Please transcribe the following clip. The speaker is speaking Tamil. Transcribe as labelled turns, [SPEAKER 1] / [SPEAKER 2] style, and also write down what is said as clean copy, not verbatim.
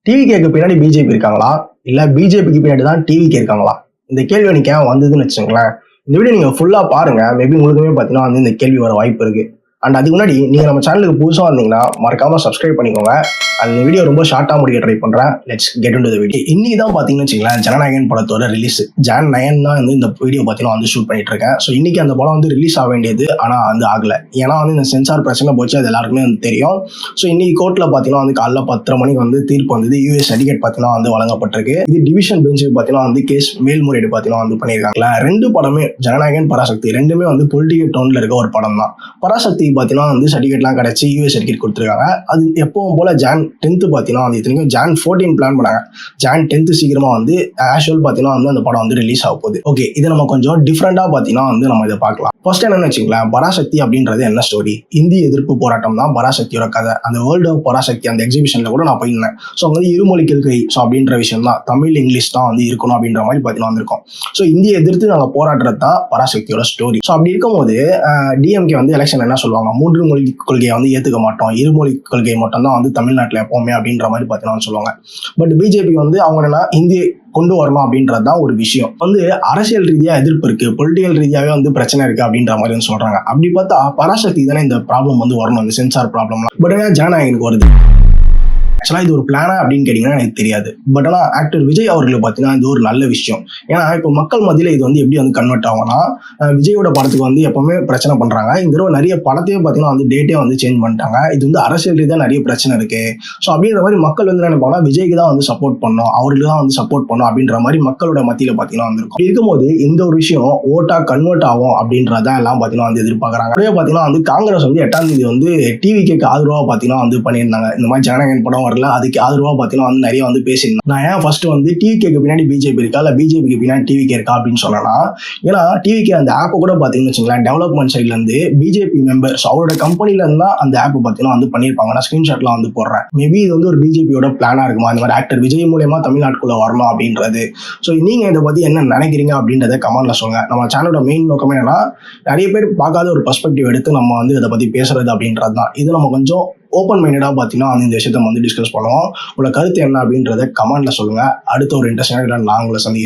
[SPEAKER 1] டிவிகேக்கு பின்னாடி பிஜேபி இருக்காங்களா? இல்ல பிஜேபிக்கு பின்னாடி தான் டிவிகே இருக்காங்களா? இந்த கேள்வி எனக்கு ஏன் வந்ததுன்னு வச்சுக்கோங்களேன். இந்த வீடியோ நீங்க ஃபுல்லா பாருங்க. மேபி உங்களுக்குமே பார்த்தீங்கன்னா வந்து இந்த கேள்வி வர வாய்ப்பு இருக்கு. அண்ட் அதுக்கு முன்னாடி நீங்க நம்ம சேனலுக்கு புதுசா வந்தீங்கன்னா மறக்காம சப்ஸ்கிரைப் பண்ணிக்கோங்க. அந்த வீடியோ ரொம்ப ஷார்ட்டா முடிக்க ட்ரை பண்றேன். Let's get into the video. இன்னைக்கு தான் பாத்தீங்கன்னு வச்சுக்கோங்களேன், ஜனநாயகன் படத்தோட ரிலீஸ். ஜான் 9 தான் வந்து இந்த வீடியோ பார்த்தீங்கன்னா வந்து ஷூட் பண்ணிட்டு இருக்கேன். ஸோ இன்னைக்கு அந்த படம் வந்து ரிலீஸ் ஆக வேண்டியது, ஆனா வந்து ஆகல. ஏன்னா வந்து இந்த சென்சார் பிரச்சனை போச்சு, அது எல்லாருக்குமே வந்து தெரியும். ஸோ இன்னைக்கு கோர்ட்ல பார்த்தீங்கன்னா வந்து காலைல 10:30 மணிக்கு வந்து தீர்ப்பு வந்தது. யூஎஸ் சர்டிஃபிகேட் பார்த்தீங்கன்னா வந்து வழங்கப்பட்டிருக்கு. இது டிவிஷன் பெஞ்சுக்கு பார்த்தீங்கன்னா வந்து கேஸ் மேல்முறையீடு பார்த்தீங்கன்னா வந்து பண்ணியிருக்காங்க. ரெண்டு படமே ஜனநாயகன் பராசக்தி ரெண்டுமே வந்து பொலிட்டிக்கல் டோன்ல இருக்க ஒரு படம் தான். பராசக்தி பார்த்தீங்கன்னா வந்து சர்டிஃபிகேட்லாம் கிடைச்சி யூஎஸ் சர்டிஃபிகேட் கொடுத்துருக்காங்க. அது எப்பவும் போல ஜான் 10 பார்த்தீங்கன்னா வந்து இத்தனைக்கும் ஜான் 14 பிளான் பண்ணாங்க. ஜான் 10 சீக்கிரமா வந்து ஆஷுவல் பார்த்தீங்கன்னா வந்து அந்த படம் வந்து ரிலீஸ் ஆக போகுது. ஓகே, இதை நம்ம கொஞ்சம் டிஃப்ரெண்டா பார்த்தீங்கன்னா வந்து நம்ம இதை பார்க்கலாம். ஃபர்ஸ்ட் என்னன்னு வச்சுங்களேன், பராசக்தி அப்படின்றது என்ன ஸ்டோரி? இந்திய எதிர்ப்பு போராட்டம் தான் பராசக்தியோட கதை. அந்த வேர்ல்டு ஆஃப் பராசக்தி அந்த எக்ஸிபிஷன்ல கூட நான் போயிருந்தேன். ஸோ அங்கே வந்து இருமொழி கொள்கை ஸோ அப்படின்ற விஷயம் தான், தமிழ் இங்கிலீஷ் தான் வந்து இருக்கணும் அப்படின்ற மாதிரி பார்த்தீங்கன்னா வந்திருக்கோம். ஸோ இந்திய எதிர்த்து நாங்கள் போராடுறது தான் பராசக்தியோட ஸ்டோரி. ஸோ அப்படி இருக்கும்போது டிஎம்கே வந்து எலெக்ஷன் என்ன சொல்லுவாங்க, 3 மொழி கொள்கையை வந்து ஏற்றுக்க மாட்டோம், இருமொழி கொள்கை மட்டும் தான் வந்து தமிழ்நாட்டில் எப்பவுமே அப்படின்ற மாதிரி பார்த்தீங்கன்னா சொல்லுவாங்க. பட் பிஜேபி வந்து அவங்க என்னன்னா இந்திய கொண்டு வரணும் அப்படின்றது தான் ஒரு விஷயம். வந்து அரசியல் ரீதியா எதிர்ப்பு இருக்கு, பொலிட்டிக்கல் ரீதியாவே வந்து பிரச்சனை இருக்கு அப்படின்ற மாதிரி வந்து சொல்றாங்க. அப்படி பார்த்தா பராசக்தி தானே இந்த ப்ராப்ளம் வந்து வரணும், இந்த சென்சார் ப்ராப்ளம்லாம். பட் ஏன்னா ஜனநாயகனுக்கு வருது. ஆக்சுவலாக இது ஒரு பிளானா அப்படின்னு கேட்டிங்கன்னா எனக்கு தெரியாது. பட் ஆனால் ஆக்டர் விஜய் அவர்களுக்கு பார்த்தீங்கன்னா இது ஒரு நல்ல விஷயம். ஏன்னா இப்போ மக்கள் மத்தியில் இது வந்து எப்படி வந்து கன்வெர்ட் ஆகும்னா, விஜயோட படத்துக்கு வந்து எப்பவுமே பிரச்சனை பண்ணுறாங்க. இந்த தடவை நிறைய படத்தையே பார்த்தீங்கன்னா வந்து டேட்டே வந்து சேஞ்ச் பண்ணிட்டாங்க. இது வந்து அரசியல் ரீதியாக நிறைய பிரச்சனை இருக்கு. ஸோ அப்படின்ற மாதிரி மக்கள் வந்து என்ன நினைப்பாங்கன்னா, விஜய்க்கு தான் வந்து சப்போர்ட் பண்ணணும், அவருக்கு தான் வந்து சப்போர்ட் பண்ணணும் அப்படின்ற மாதிரி மக்களோட மத்தியில் பார்த்தீங்கன்னா வந்துருக்கும். இருக்கும்போது இந்த ஒரு விஷயம் ஓட்டா கன்வெர்ட் ஆகும் அப்படின்றதான் எல்லாம் பார்த்தீங்கன்னா வந்து எதிர்பார்க்குறாங்க. அப்படியே பார்த்தீங்கன்னா வந்து காங்கிரஸ் வந்து 8ஆம் தேதி வந்து டிவிகேக்கு ஆதரவாக பார்த்தீங்கன்னா வந்து பண்ணியிருந்தாங்க. இந்த மாதிரி ஜனநாயகன் படம் வரல, அதுக்கு ஆதரவா பார்த்தீங்கன்னா வந்து நிறைய வந்து பேசியிருந்தேன். நான் ஏன் ஃபர்ஸ்ட் வந்து டிவிகேக்கு பின்னாடி பிஜேபி இருக்கா இல்ல பிஜேபிக்கு பின்னாடி டிவிகே இருக்கா அப்படின்னு சொன்னா, ஏன்னா டிவிகே அந்த ஆப்பை கூட பாத்தீங்கன்னு வச்சுங்களேன், டெவலப்மெண்ட் சைட்ல இருந்து பிஜேபி மெம்பர்ஸ் அவரோட கம்பெனில இருந்தா அந்த ஆப் பாத்தீங்கன்னா வந்து பண்ணிருப்பாங்க. நான் ஸ்கிரீன்ஷாட்லாம் வந்து போடுறேன். மேபி இது வந்து ஒரு பிஜேபியோட பிளானா இருக்குமா, இந்த மாதிரி ஆக்டர் விஜய் மூலமா தமிழ்நாட்டுக்குள்ள வரணும் அப்படின்றது. ஸோ நீங்க இதை பத்தி என்ன நினைக்கிறீங்க அப்படின்றத கமெண்ட்ல சொல்லுங்க. நம்ம சேனலோட மெயின் நோக்கமே என்னன்னா, நிறைய பேர் பார்க்காத ஒரு பெர்ஸ்பெக்டிவ் எடுத்து நம்ம வந்து இதை பத்தி பேசுறது அப்படின்றது தான். இது நம்ம கொஞ்சம் ஓப்பன் மைண்டடாக பார்த்தீங்கன்னா வந்து இந்த விஷயத்த வந்து டிஸ்கஸ் பண்ணுவோம். உங்களோட கருத்து என்ன அப்படின்றத கமெண்ட்ல சொல்லுங்க. அடுத்த ஒரு இன்ட்ரெஸ்டிங்கான நான் உங்களை சந்திக்கிறேன்.